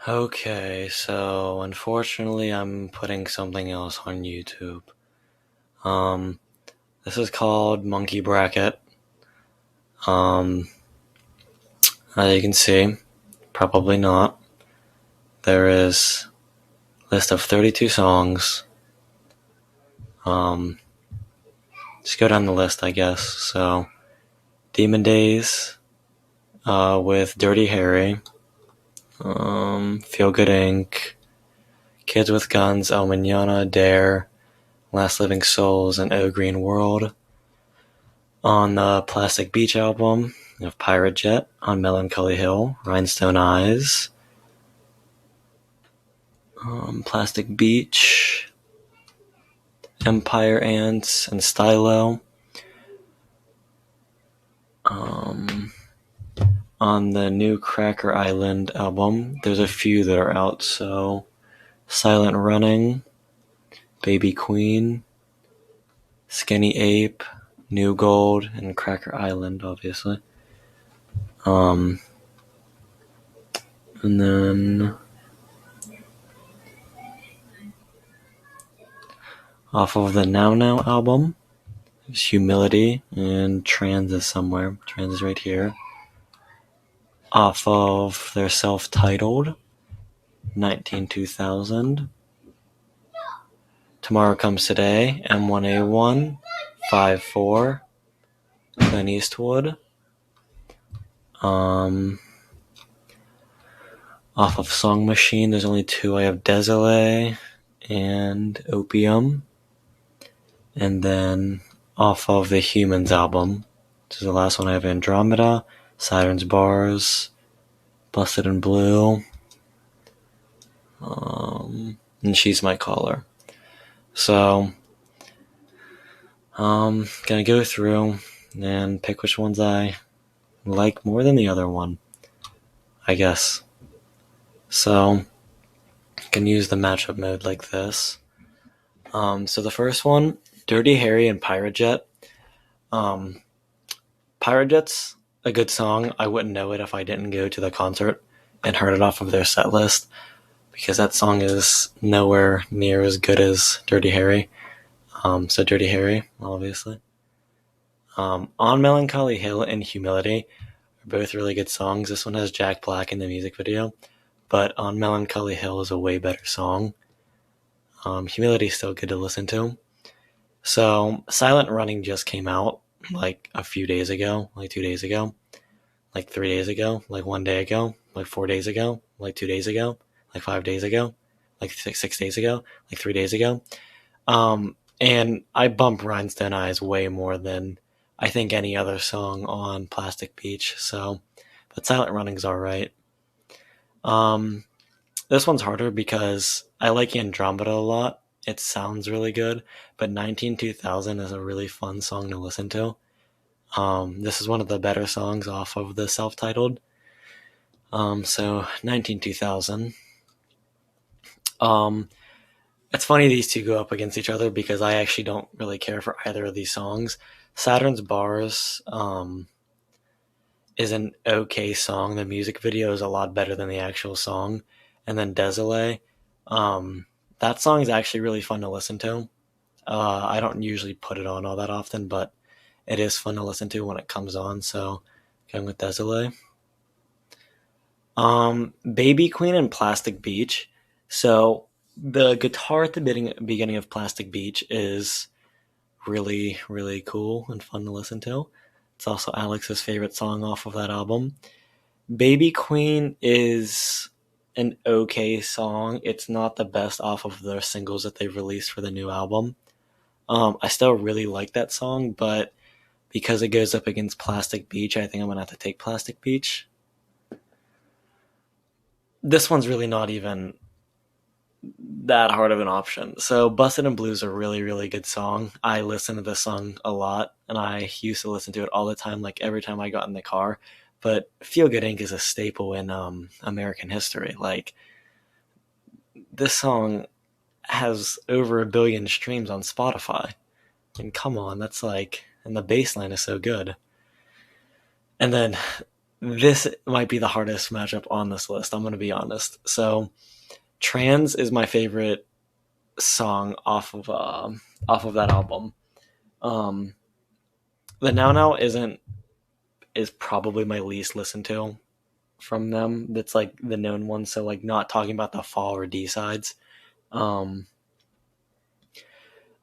Okay, so unfortunately I'm putting something else on YouTube. Um, this is called Monkey Bracket. Um, as you can see, probably not. There is a list of 32 songs. Um, just go down the list, I guess. So, Demon Days, with Dirty Harry, Feel Good Inc., Kids with Guns, El Manana, Dare, Last Living Souls, and Oh Green World. On the Plastic Beach album of Pirate Jet, on Melancholy Hill, Rhinestone Eyes, Plastic Beach, Empire Ants, and Stylo. Um, on the new Cracker Island album, there's a few that are out, so Silent Running, Baby Queen, Skinny Ape, New Gold, and Cracker Island, obviously. And then off of the Now Now album, there's Humility, and Trans is somewhere. Trans is right here. Off of their self-titled 19-2000, Tomorrow Comes Today, M1A1, 5-4, Clint Eastwood. Off of Song Machine, there's only two. I have Désolé and Opium. And then off of the Humans album, this is the last one, I have Andromeda, Saturn's Bars, Busted in Blue, and She's My Caller. So, gonna go through and pick which ones I like more than the other one, I guess. So, I can use the matchup mode like this. So the first one, Dirty Harry and Pirate Jet. Pirate Jet's a good song. I wouldn't know it if I didn't go to the concert and heard it off of their set list, because that song is nowhere near as good as Dirty Harry. So Dirty Harry, obviously. On Melancholy Hill and Humility are both really good songs. This one has Jack Black in the music video, but On Melancholy Hill is a way better song. Humility is still good to listen to. So Silent Running just came out like a few days ago, like 2 days ago, like 3 days ago, like 1 day ago, like 4 days ago, like 2 days ago, like 5 days ago, like 6 days ago, like 3 days ago. And I bump Rhinestone Eyes way more than I think any other song on Plastic Beach. So, but Silent Running's alright. This one's harder because I like Andromeda a lot. It sounds really good, but 19-2000 is a really fun song to listen to. This is one of the better songs off of the self-titled. So 19-2000. It's funny these two go up against each other because I actually don't really care for either of these songs. Saturn's Bars is an okay song. The music video is a lot better than the actual song. And then Désolé, that song is actually really fun to listen to. I don't usually put it on all that often, but it is fun to listen to when it comes on, so going with Désolé. Baby Queen and Plastic Beach. So the guitar at the beginning of Plastic Beach is really, really cool and fun to listen to. It's also Alex's favorite song off of that album. Baby Queen is an okay song. It's not the best off of their singles that they've released for the new album. I still really like that song, but because it goes up against Plastic Beach, I think I'm going to have to take Plastic Beach. This one's really not even that hard of an option. So Busted in Blue is a really, really good song. I listen to this song a lot, and I used to listen to it all the time, like every time I got in the car. But Feel Good Inc. is a staple in American history. Like, this song has over 1 billion streams on Spotify. And come on, that's like, and the bass line is so good. And then This might be the hardest matchup on this list. I'm going to be honest. So, Trans is my favorite song off of that album. Um, the Now Now is probably my least listened to from them. That's like the known one. So like not talking about the Fall or D sides. Um,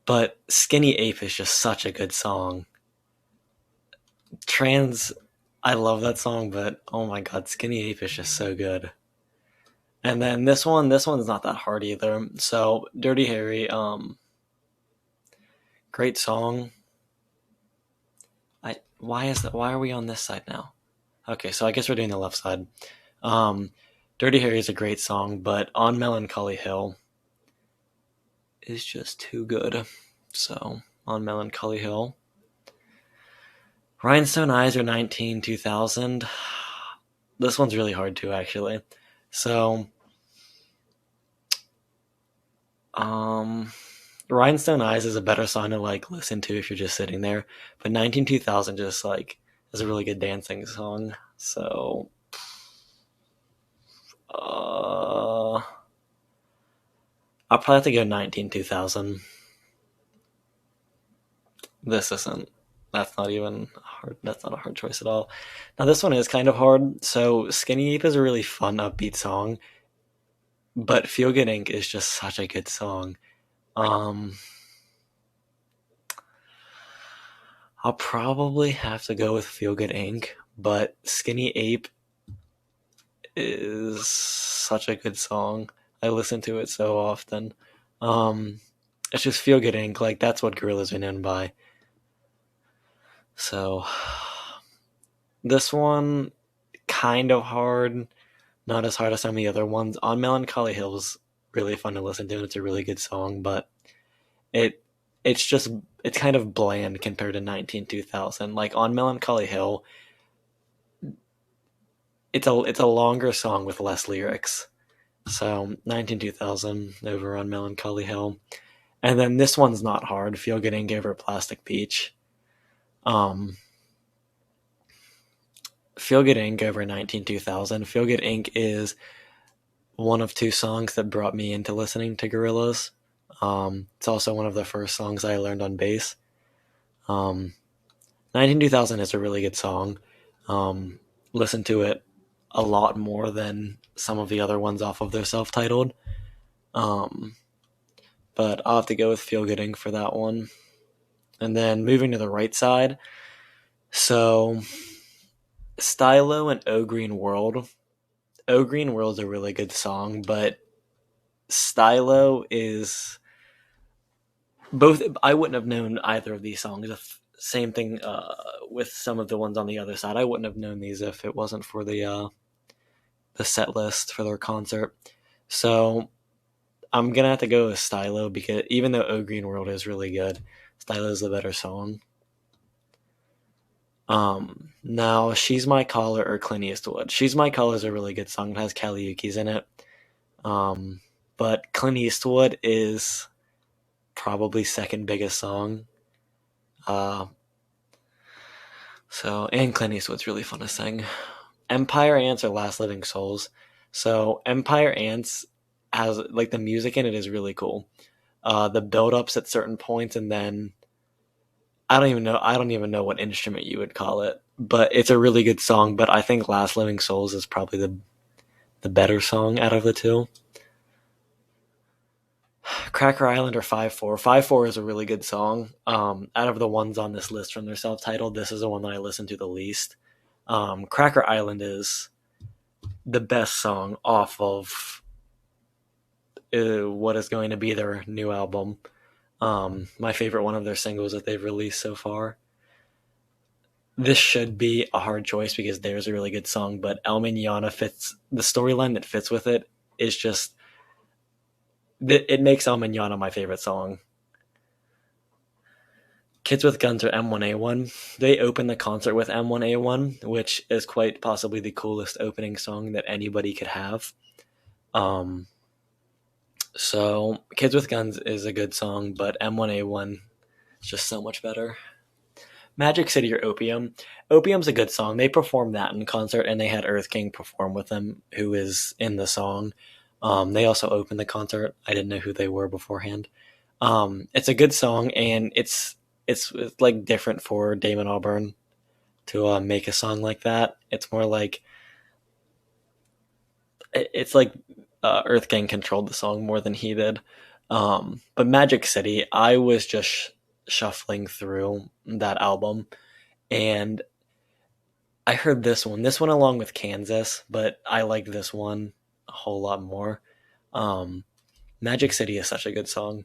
but Skinny Ape is just such a good song. Trans, I love that song, but oh my god, Skinny Ape is just so good. And then this one's not that hard either. So Dirty Harry, great song. Why is that? Why are we on this side now? Okay, so I guess we're doing the left side. Um, Dirty Harry is a great song, but On Melancholy Hill is just too good. So On Melancholy Hill. Rhinestone Eyes are 2000. This one's really hard too, actually. So, Rhinestone Eyes is a better song to like listen to if you're just sitting there, but 2000 just like is a really good dancing song. So, I'll probably have to go 2000. This isn't. That's not even hard. That's not a hard choice at all. Now this one is kind of hard. So Skinny Ape is a really fun, upbeat song, but Feel Good Inc. is just such a good song. I'll probably have to go with Feel Good Inc., but Skinny Ape is such a good song. I listen to it so often. It's just Feel Good Inc. Like that's what Gorillaz are known by. So this one kind of hard, not as hard as some of the other ones. On Melancholy Hill is really fun to listen to, and it's a really good song, but it's kind of bland compared to 2000. Like on Melancholy Hill, it's a longer song with less lyrics. So 2000 over On Melancholy Hill. And then this one's not hard. Feel Good Inc. over Plastic Beach. Feel Good Inc. over 2000. Feel Good Inc. is one of two songs that brought me into listening to Gorillaz. It's also one of the first songs I learned on bass. 2000 is a really good song. Listen to it a lot more than some of the other ones off of their self-titled. But I'll have to go with Feel Good Inc. for that one. And then moving to the right side. So, Stylo and O Green World. O Green World is a really good song, but Stylo is both. I wouldn't have known either of these songs. Same thing with some of the ones on the other side. I wouldn't have known these if it wasn't for the set list for their concert. So I'm gonna have to go with Stylo because even though O Green World is really good, Stylo is the better song. Now She's My Caller or Clint Eastwood. She's My Caller is a really good song. It has Kaliukis in it. But Clint Eastwood is probably second biggest song. And Clint Eastwood's really fun to sing. Empire Ants or Last Living Souls. So Empire Ants has like the music in it is really cool. The build-ups at certain points, and then I don't even know what instrument you would call it, but it's a really good song. But I think Last Living Souls is probably the better song out of the two. Cracker Island or 5-4. 5-4 is a really good song. Out of the ones on this list from their self-titled, this is the one that I listen to the least. Cracker Island is the best song off of what is going to be their new album. My favorite one of their singles that they've released so far. This should be a hard choice because there's a really good song, but El Manana fits the storyline that fits with it is just it makes El Manana my favorite song. Kids with Guns or M1A1. They open the concert with M1A1, which is quite possibly the coolest opening song that anybody could have. So Kids with Guns is a good song, but M1A1 is just so much better. Magic City or Opium. Opium's a good song. They performed that in concert, and they had Earth King perform with them, who is in the song. They also opened the concert. I didn't know who they were beforehand. It's a good song, and it's like different for Damon Albarn to make a song like that. It's more like it's like Earth Gang controlled the song more than he did. But Magic City, I was just shuffling through that album, and I heard this one along with Kansas, but I like this one a whole lot more. Um, Magic City is such a good song.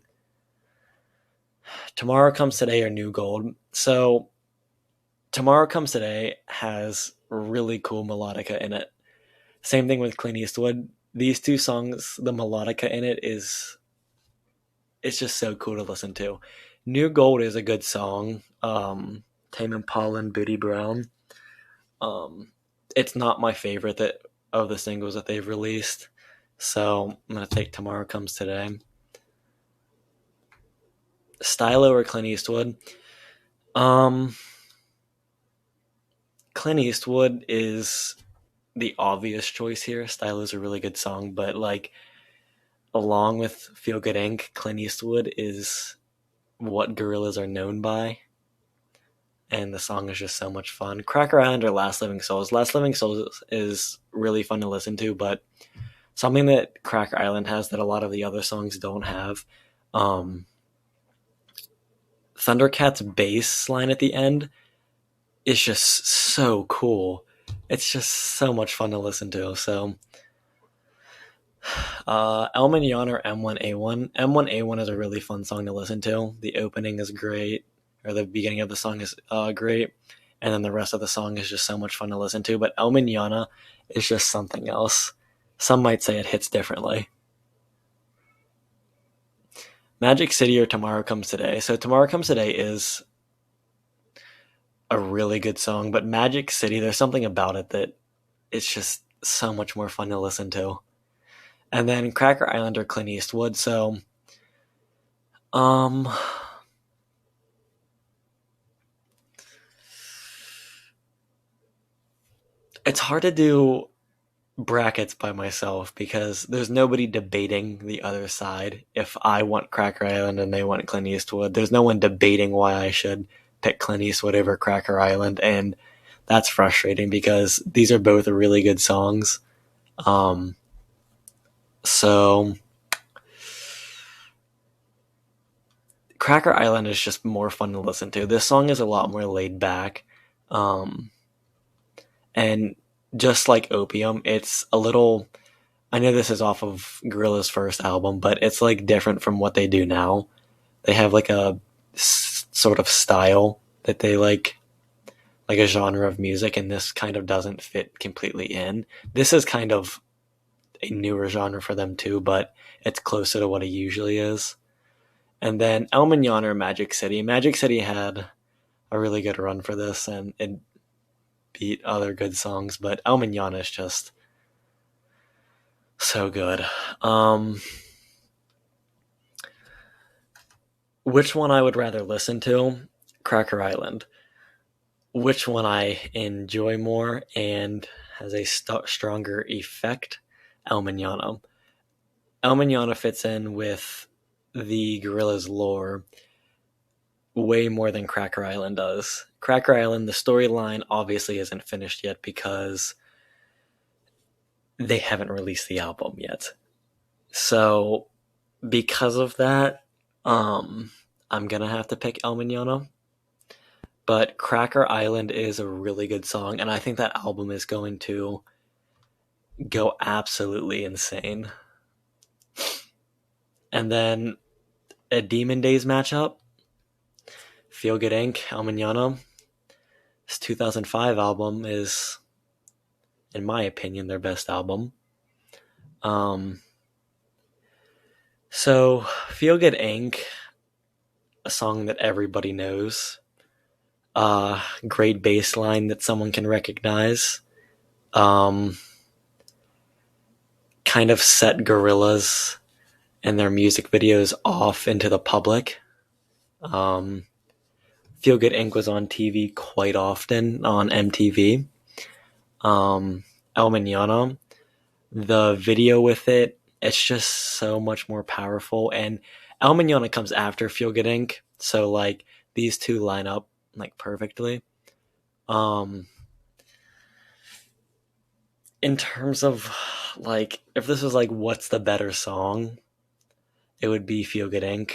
Tomorrow Comes Today or New Gold. So Tomorrow Comes Today has really cool melodica in it. Same thing with Clint Eastwood. These two songs, the melodica in it is it's just so cool to listen to. New Gold is a good song. Tame Impala and Booty Brown. Um, it's not my favorite of the singles that they've released, so I'm gonna take Tomorrow Comes Today. Stylo or Clint Eastwood? Um, Clint Eastwood is the obvious choice here. Stylo is a really good song, but like along with Feel Good Inc., Clint Eastwood is what Gorillaz are known by, and the song is just so much fun. Cracker Island or Last Living Souls. Last Living Souls is really fun to listen to, but something that Cracker Island has that a lot of the other songs don't have. Um, Thundercat's bass line at the end is just so cool. It's just so much fun to listen to. So, El Mignon or M1A1. M1A1 is a really fun song to listen to. The opening is great, or the beginning of the song is great, and then the rest of the song is just so much fun to listen to. But El Mignona is just something else. Some might say it hits differently. Magic City or Tomorrow Comes Today. So Tomorrow Comes Today is a really good song, but Magic City, there's something about it that it's just so much more fun to listen to. And then Cracker Island or Clint Eastwood. So, um, it's hard to do brackets by myself because there's nobody debating the other side. If I want Cracker Island and they want Clint Eastwood, there's no one debating why I should pick Clint Eastwood over Cracker Island, and that's frustrating because these are both really good songs. Um, so Cracker Island is just more fun to listen to. This song is a lot more laid back. Um, and just like Opium, it's a little. I know this is off of Gorillaz' first album, but it's like different from what they do now. They have like a sort of style that they like a genre of music, and this kind of doesn't fit completely in. This is kind of a newer genre for them too, but it's closer to what it usually is. And then El Mignon or Magic City. Magic City had a really good run for this, and it beat other good songs, but El Mignon is just so good. Which one I would rather listen to? Cracker Island. Which one I enjoy more and has a stronger effect? El Mignano. El Mignano fits in with the Gorillaz lore way more than Cracker Island does. Cracker Island, the storyline obviously isn't finished yet because they haven't released the album yet. So, because of that, I'm gonna have to pick El Mignano. But Cracker Island is a really good song, and I think that album is going to go absolutely insane. And then a Demon Days matchup. Feel Good Inc., El Mignano. This 2005 album is, in my opinion, their best album. So Feel Good Inc., a song that everybody knows. Great bass line that someone can recognize. Kind of set Gorillaz and their music videos off into the public. Feel Good Inc. was on TV quite often on MTV. El Manana, the video with it, it's just so much more powerful. And El Manana comes after Feel Good Inc. So like these two line up like perfectly. In terms of like if this was like what's the better song, it would be Feel Good Inc.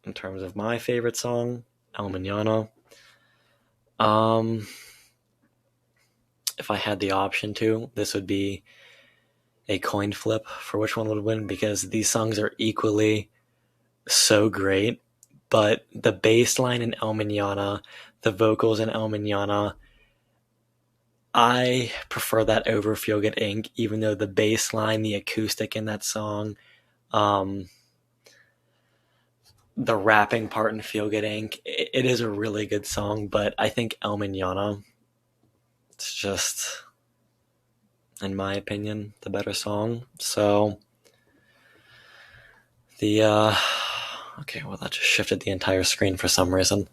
In terms of my favorite song, El Manana. If I had the option to, this would be a coin flip for which one would win, because these songs are equally so great. But the bass line in El Manana, the vocals in El Manana, I prefer that over Feel Good Inc., even though the bass line, the acoustic in that song, the rapping part in Feel Good Inc., it is a really good song, but I think El Manana, it's just, in my opinion, the better song. So okay, well that just shifted the entire screen for some reason.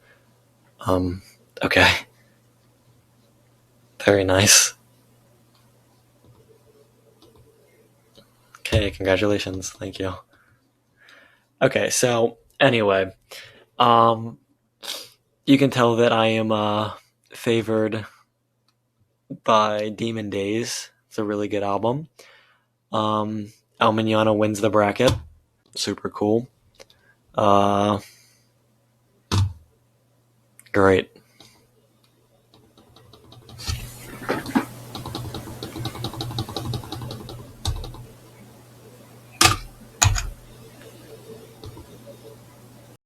Okay. Very nice. Okay, congratulations. Thank you. Okay, so anyway, you can tell that I am favored by Demon Days. It's a really good album. El Manana wins the bracket. Super cool. Great.